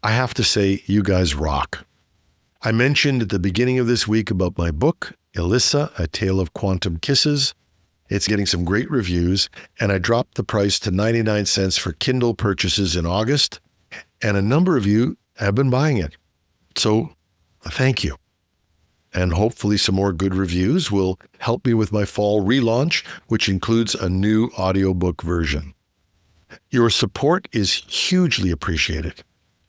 I have to say, you guys rock. I mentioned at the beginning of this week about my book, Elisa, A Tale of Quantum Kisses. It's getting some great reviews, and I dropped the price to 99 cents for Kindle purchases in August, and a number of you have been buying it. So thank you. And hopefully some more good reviews will help me with my fall relaunch, which includes a new audiobook version. Your support is hugely appreciated.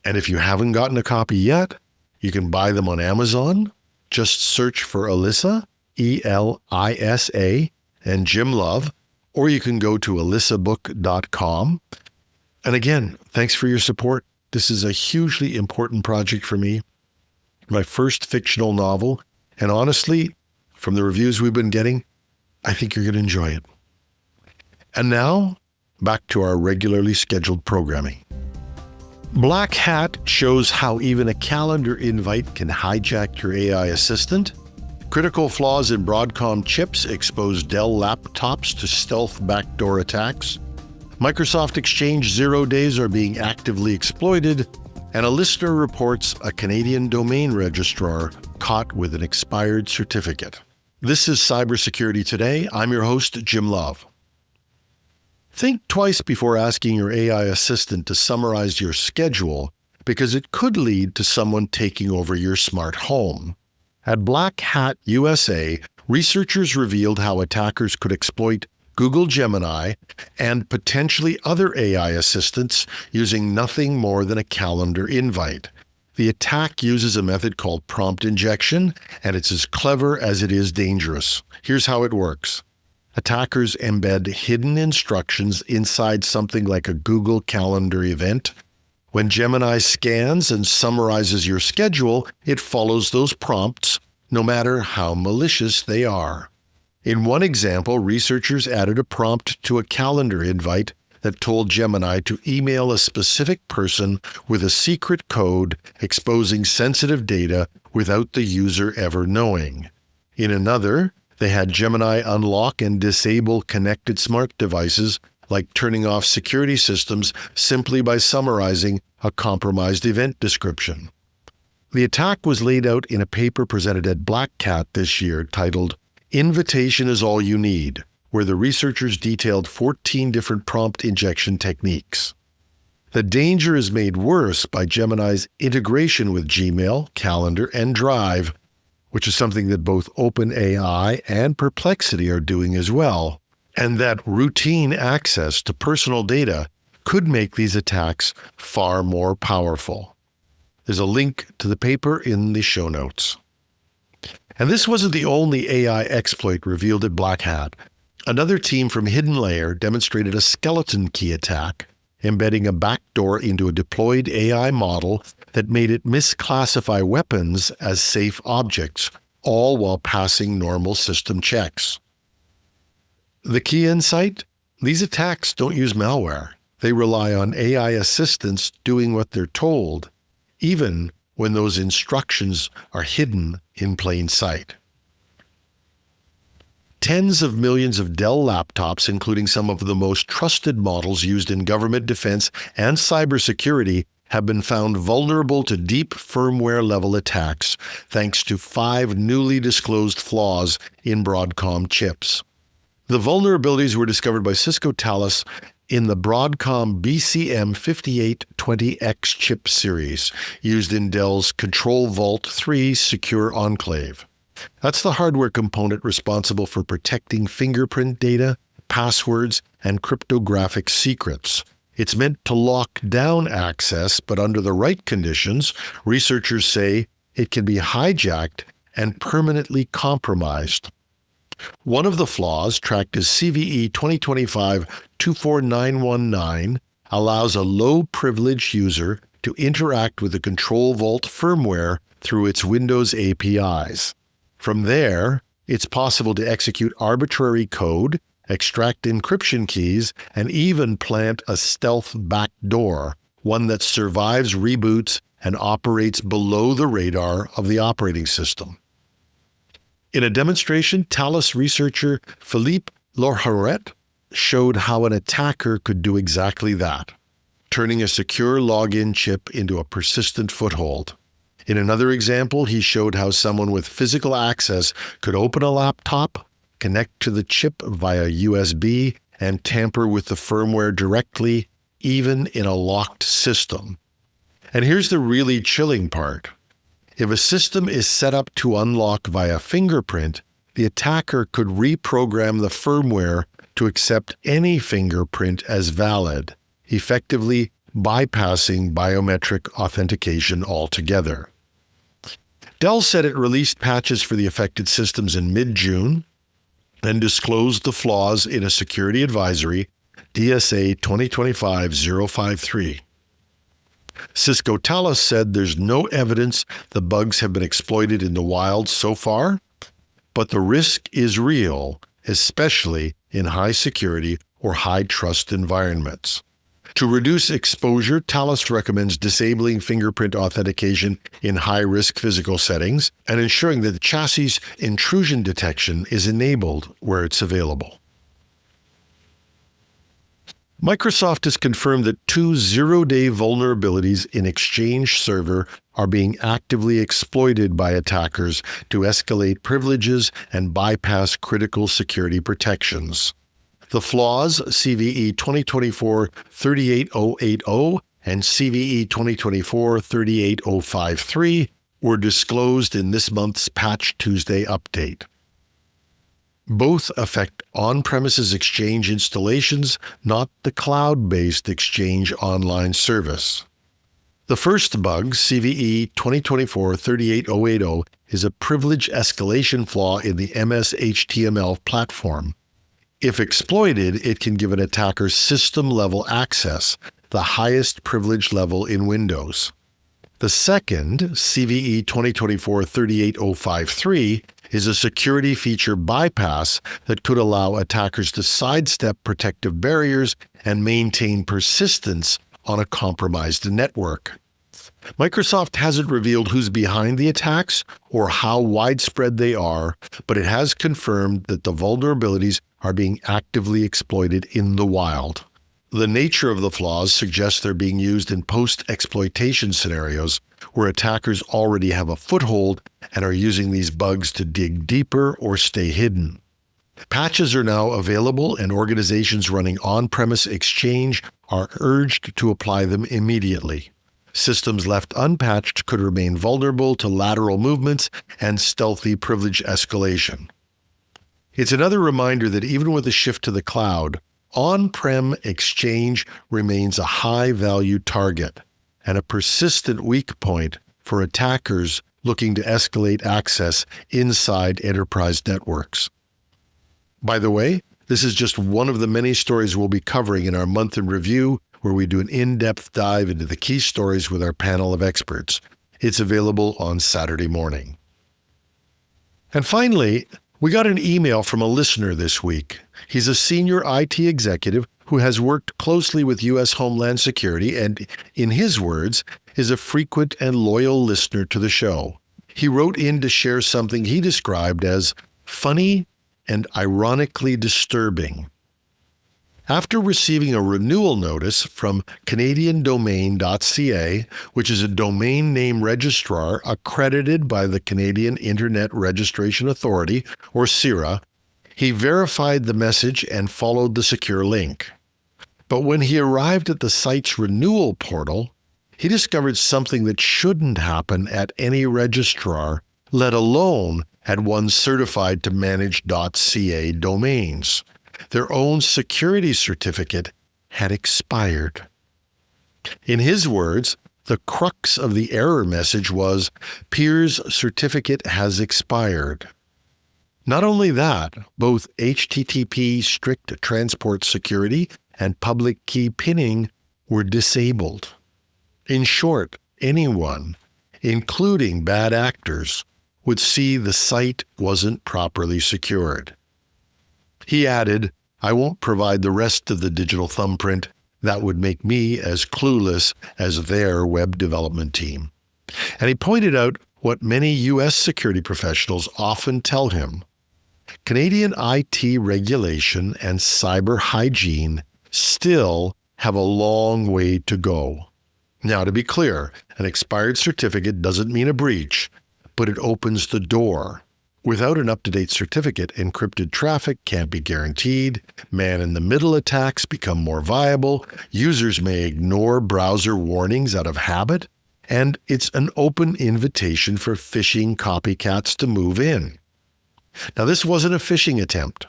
And if you haven't gotten a copy yet, you can buy them on Amazon. Just search for Elisa, Elisa, and Jim Love, or you can go to elisabook.com. And again, thanks for your support. This is a hugely important project for me. My first fictional novel. And honestly, from the reviews we've been getting, I think you're going to enjoy it. And now, back to our regularly scheduled programming. Black Hat shows how even a calendar invite can hijack your AI assistant. Critical flaws in Broadcom chips expose Dell laptops to stealth backdoor attacks. Microsoft Exchange 0 days are being actively exploited. And a listener reports a Canadian domain registrar caught with an expired certificate. This is Cybersecurity Today. I'm your host, Jim Love. Think twice before asking your AI assistant to summarize your schedule, because it could lead to someone taking over your smart home. At Black Hat USA, researchers revealed how attackers could exploit Google Gemini and potentially other AI assistants using nothing more than a calendar invite. The attack uses a method called prompt injection, and it's as clever as it is dangerous. Here's how it works. Attackers embed hidden instructions inside something like a Google Calendar event. When Gemini scans and summarizes your schedule, it follows those prompts, no matter how malicious they are. In one example, researchers added a prompt to a calendar invite that told Gemini to email a specific person with a secret code exposing sensitive data without the user ever knowing. In another, they had Gemini unlock and disable connected smart devices, like turning off security systems simply by summarizing a compromised event description. The attack was laid out in a paper presented at Black Cat this year titled Invitation is All You Need, where the researchers detailed 14 different prompt injection techniques. The danger is made worse by Gemini's integration with Gmail, Calendar, and Drive, which is something that both OpenAI and Perplexity are doing as well, and that routine access to personal data could make these attacks far more powerful. There's a link to the paper in the show notes. And this wasn't the only AI exploit revealed at Black Hat. Another team from Hidden Layer demonstrated a skeleton key attack, embedding a backdoor into a deployed AI model that made it misclassify weapons as safe objects, all while passing normal system checks. The key insight? These attacks don't use malware. They rely on AI assistants doing what they're told, even when those instructions are hidden in plain sight. Tens of millions of Dell laptops, including some of the most trusted models used in government defense and cybersecurity, have been found vulnerable to deep firmware-level attacks thanks to 5 newly disclosed flaws in Broadcom chips. The vulnerabilities were discovered by Cisco Talos in the Broadcom BCM5820X chip series, used in Dell's Control Vault 3 secure enclave. That's the hardware component responsible for protecting fingerprint data, passwords, and cryptographic secrets. It's meant to lock down access, but under the right conditions, researchers say it can be hijacked and permanently compromised. One of the flaws, tracked as CVE 2025-24919, allows a low-privileged user to interact with the Control Vault firmware through its Windows APIs. From there, it's possible to execute arbitrary code, extract encryption keys, and even plant a stealth backdoor, one that survives reboots and operates below the radar of the operating system. In a demonstration, Talos researcher Philippe Lorharet showed how an attacker could do exactly that. turning a secure login chip into a persistent foothold. In another example, he showed how someone with physical access could open a laptop, connect to the chip via USB, and tamper with the firmware directly, even in a locked system. And here's the really chilling part. If a system is set up to unlock via fingerprint, the attacker could reprogram the firmware to accept any fingerprint as valid, effectively bypassing biometric authentication altogether. Dell said it released patches for the affected systems in mid-June and disclosed the flaws in a security advisory, DSA 2025-053. Cisco Talos said there's no evidence the bugs have been exploited in the wild so far, but the risk is real, especially in high security or high trust environments. To reduce exposure, Talos recommends disabling fingerprint authentication in high-risk physical settings and ensuring that the chassis intrusion detection is enabled where it's available. Microsoft has confirmed that 2 zero-day vulnerabilities in Exchange Server are being actively exploited by attackers to escalate privileges and bypass critical security protections. The flaws, CVE 2024-38080 and CVE 2024-38053, were disclosed in this month's Patch Tuesday update. Both affect on-premises Exchange installations, not the cloud-based Exchange online service. The first bug, CVE 2024-38080, is a privilege escalation flaw in the MS-HTML platform. If exploited, it can give an attacker system-level access, the highest privilege level in Windows. The second, CVE 2024-38053, is a security feature bypass that could allow attackers to sidestep protective barriers and maintain persistence on a compromised network. Microsoft hasn't revealed who's behind the attacks or how widespread they are, but it has confirmed that the vulnerabilities are being actively exploited in the wild. The nature of the flaws suggests they're being used in post-exploitation scenarios where attackers already have a foothold and are using these bugs to dig deeper or stay hidden. Patches are now available, and organizations running on-premise Exchange are urged to apply them immediately. Systems left unpatched could remain vulnerable to lateral movements and stealthy privilege escalation. It's another reminder that even with a shift to the cloud, on-prem Exchange remains a high-value target and a persistent weak point for attackers looking to escalate access inside enterprise networks. By the way, this is just one of the many stories we'll be covering in our month in review, where we do an in-depth dive into the key stories with our panel of experts. It's available on Saturday morning. And finally, we got an email from a listener this week. He's a senior IT executive who has worked closely with U.S. Homeland Security and, in his words, is a frequent and loyal listener to the show. He wrote in to share something he described as funny and ironically disturbing. After receiving a renewal notice from CanadianDomain.ca, which is a domain name registrar accredited by the Canadian Internet Registration Authority, or CIRA, he verified the message and followed the secure link. But when he arrived at the site's renewal portal, he discovered something that shouldn't happen at any registrar, let alone at one certified to manage .ca domains. Their own security certificate had expired. In his words, the crux of the error message was, "Peer's certificate has expired." Not only that, both HTTP strict transport security and public key pinning were disabled. In short, anyone, including bad actors, would see the site wasn't properly secured. He added, "I won't provide the rest of the digital thumbprint. That would make me as clueless as their web development team." And he pointed out what many U.S. security professionals often tell him. Canadian IT regulation and cyber hygiene still have a long way to go. Now, to be clear, an expired certificate doesn't mean a breach, but it opens the door. Without an up-to-date certificate, encrypted traffic can't be guaranteed, man-in-the-middle attacks become more viable, users may ignore browser warnings out of habit, and it's an open invitation for phishing copycats to move in. Now, this wasn't a phishing attempt.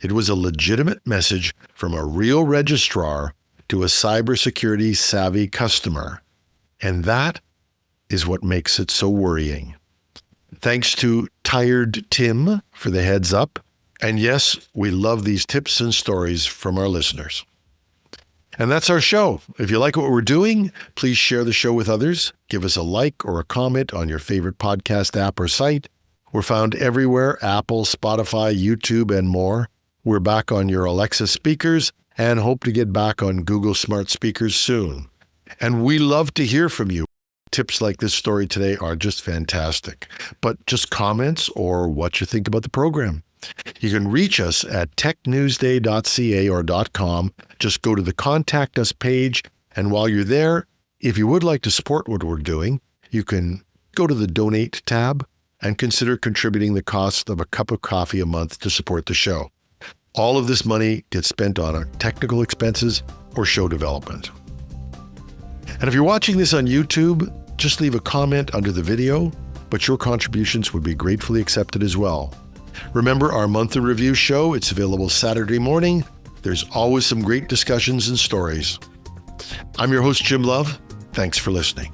It was a legitimate message from a real registrar to a cybersecurity savvy customer. And that is what makes it so worrying. Thanks to Tired Tim for the heads up. And yes, we love these tips and stories from our listeners. And that's our show. If you like what we're doing, please share the show with others. Give us a like or a comment on your favorite podcast app or site. We're found everywhere: Apple, Spotify, YouTube, and more. We're back on your Alexa speakers and hope to get back on Google Smart Speakers soon. And we love to hear from you. Tips like this story today are just fantastic. But just comments or what you think about the program. You can reach us at technewsday.ca or .com. Just go to the Contact Us page. And while you're there, if you would like to support what we're doing, you can go to the Donate tab and consider contributing the cost of a cup of coffee a month to support the show. All of this money gets spent on our technical expenses or show development. And if you're watching this on YouTube, just leave a comment under the video, but your contributions would be gratefully accepted as well. Remember our monthly review show, it's available Saturday morning. There's always some great discussions and stories. I'm your host, Jim Love. Thanks for listening.